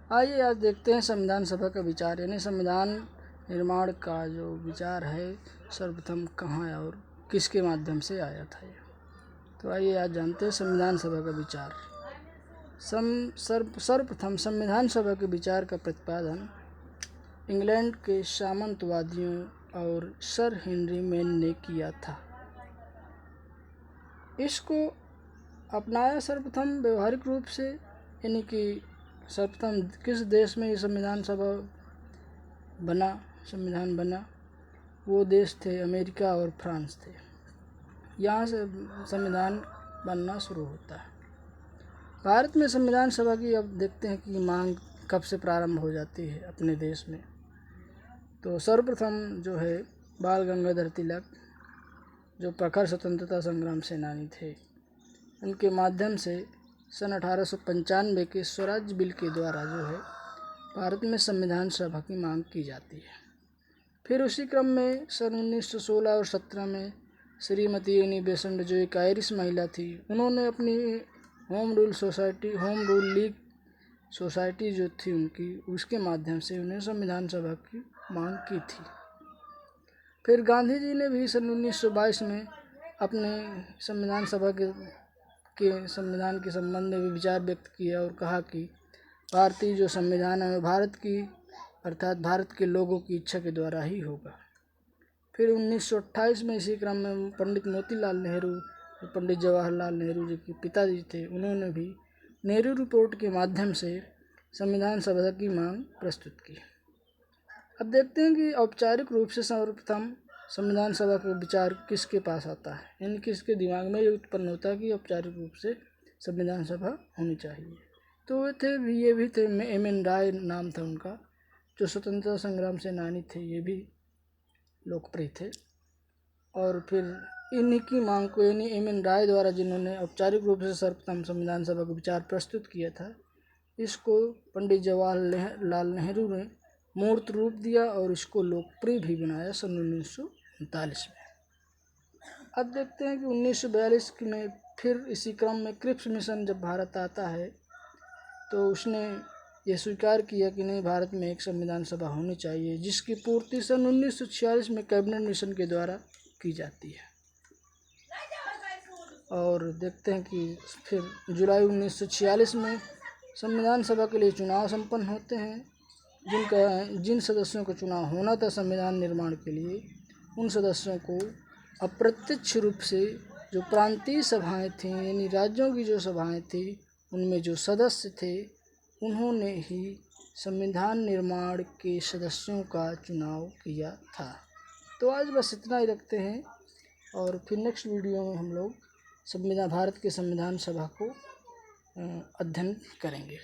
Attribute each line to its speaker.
Speaker 1: आइए आज देखते हैं संविधान सभा का विचार, यानी संविधान निर्माण का जो विचार है सर्वप्रथम कहाँ और किसके माध्यम से आया था ये। तो आइए आज जानते हैं संविधान सभा का विचार। सर्वप्रथम संविधान सभा के विचार का प्रतिपादन इंग्लैंड के सामंतवादियों और सर हेनरी मैन ने किया था। इसको अपनाया सर्वप्रथम व्यवहारिक रूप से, यानी कि सर्वप्रथम किस देश में ये संविधान बना, वो देश थे अमेरिका और फ्रांस थे। यहाँ से संविधान बनना शुरू होता है। भारत में संविधान सभा की अब देखते हैं कि मांग कब से प्रारंभ हो जाती है अपने देश में। तो सर्वप्रथम जो है बाल गंगाधर तिलक, जो प्रखर स्वतंत्रता संग्राम सेनानी थे, उनके माध्यम से सन 1895 के स्वराज बिल के द्वारा जो है भारत में संविधान सभा की मांग की जाती है। फिर उसी क्रम में सन 1916 और 17 में श्रीमती एनी बेसेंट, जो एक आयरिश महिला थी, उन्होंने अपनी होम रूल लीग सोसाइटी जो थी उनकी, उसके माध्यम से उन्हें संविधान सभा की मांग की थी। फिर गांधी जी ने भी सन 1922 में अपने संविधान सभा के संविधान के संबंध में विचार व्यक्त किया और कहा कि भारतीय जो संविधान है भारत की अर्थात भारत के लोगों की इच्छा के द्वारा ही होगा। फिर 1928 में इसी क्रम में पंडित मोतीलाल नेहरू, पंडित जवाहरलाल नेहरू जी के पिताजी थे, उन्होंने भी नेहरू रिपोर्ट के माध्यम से संविधान सभा की मांग प्रस्तुत की। अब देखते हैं कि औपचारिक रूप से सर्वप्रथम संविधान सभा का विचार किसके पास आता है, यानी किसके दिमाग में ये उत्पन्न होता है कि औपचारिक रूप से संविधान सभा होनी चाहिए। तो ये भी थे एम.एन. राय नाम था उनका, जो स्वतंत्रता संग्राम सेनानी थे, ये भी लोकप्रिय थे। और फिर इन्हीं की मांग को, यानी एम.एन. राय द्वारा जिन्होंने औपचारिक रूप से सर्वप्रथम संविधान सभा का विचार प्रस्तुत किया था, इसको पंडित जवाहरलाल नेहरू ने मूर्त रूप दिया और इसको लोकप्रिय भी बनाया सन 1939 में। अब देखते हैं कि 1942 में फिर इसी क्रम में क्रिप्स मिशन जब भारत आता है, तो उसने ये स्वीकार किया कि नहीं, भारत में एक संविधान सभा होनी चाहिए, जिसकी पूर्ति सन 1946 में कैबिनेट मिशन के द्वारा की जाती है। और देखते हैं कि फिर जुलाई 1946 में संविधान सभा के लिए चुनाव संपन्न होते हैं। जिन सदस्यों का चुनाव होना था संविधान निर्माण के लिए, उन सदस्यों को अप्रत्यक्ष रूप से जो प्रांतीय सभाएं थीं, यानी राज्यों की जो सभाएं थी, उनमें जो सदस्य थे, उन्होंने ही संविधान निर्माण के सदस्यों का चुनाव किया था। तो आज बस इतना ही रखते हैं, और फिर नेक्स्ट वीडियो में हम लोग भारत के संविधान सभा को अध्ययन करेंगे।